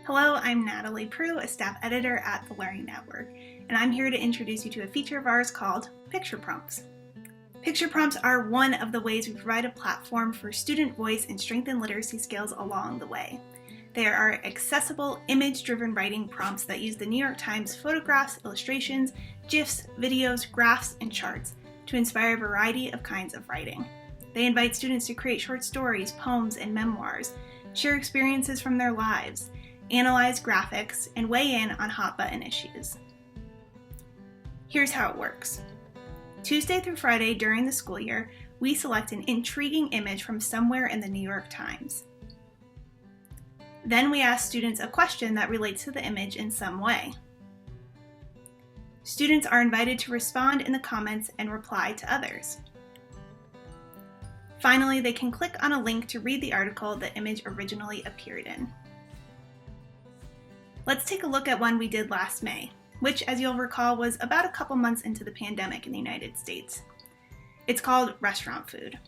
Hello, I'm Natalie Proulx, a staff editor at the Learning Network, and I'm here to introduce you to a feature of ours called Picture Prompts. Picture prompts are one of the ways we provide a platform for student voice and strengthen literacy skills along the way. There are accessible, image-driven writing prompts that use the New York Times photographs, illustrations, GIFs, videos, graphs, and charts to inspire a variety of kinds of writing. They invite students to create short stories, poems, and memoirs, share experiences from their lives, analyze graphics, and weigh in on hot-button issues. Here's how it works. Tuesday through Friday during the school year, we select an intriguing image from somewhere in the New York Times. Then we ask students a question that relates to the image in some way. Students are invited to respond in the comments and reply to others. Finally, they can click on a link to read the article the image originally appeared in. Let's take a look at one we did last May, which, as you'll recall, was about a couple months into the pandemic in the United States. It's called Restaurant Food.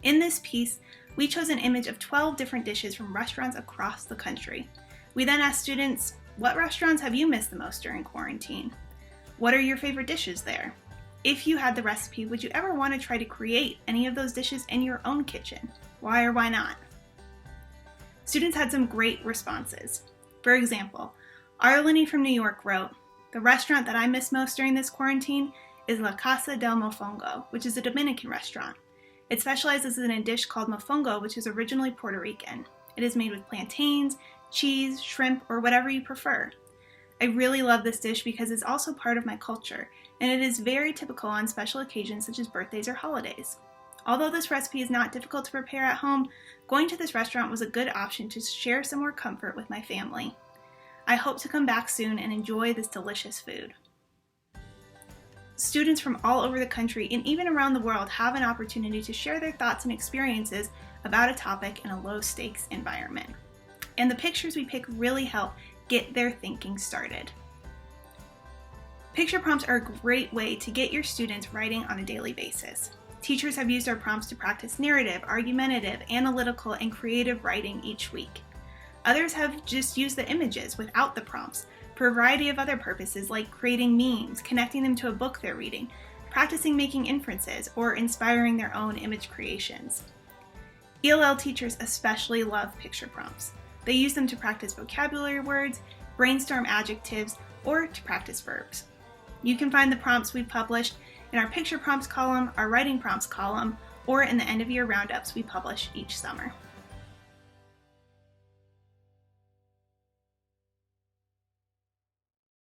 In this piece, we chose an image of 12 different dishes from restaurants across the country. We then asked students, what restaurants have you missed the most during quarantine? What are your favorite dishes there? If you had the recipe, would you ever want to try to create any of those dishes in your own kitchen? Why or why not? Students had some great responses. For example, Arlene from New York wrote, "The restaurant that I miss most during this quarantine is La Casa del Mofongo, which is a Dominican restaurant. It specializes in a dish called mofongo, which is originally Puerto Rican. It is made with plantains, cheese, shrimp, or whatever you prefer. I really love this dish because it's also part of my culture, and it is very typical on special occasions such as birthdays or holidays. Although this recipe is not difficult to prepare at home, going to this restaurant was a good option to share some more comfort with my family. I hope to come back soon and enjoy this delicious food." Students from all over the country and even around the world have an opportunity to share their thoughts and experiences about a topic in a low-stakes environment. And the pictures we pick really help get their thinking started. Picture prompts are a great way to get your students writing on a daily basis. Teachers have used our prompts to practice narrative, argumentative, analytical, and creative writing each week. Others have just used the images without the prompts for a variety of other purposes like creating memes, connecting them to a book they're reading, practicing making inferences, or inspiring their own image creations. ELL teachers especially love picture prompts. They use them to practice vocabulary words, brainstorm adjectives, or to practice verbs. You can find the prompts we've published in our picture prompts column, our writing prompts column, or in the end of year roundups we publish each summer.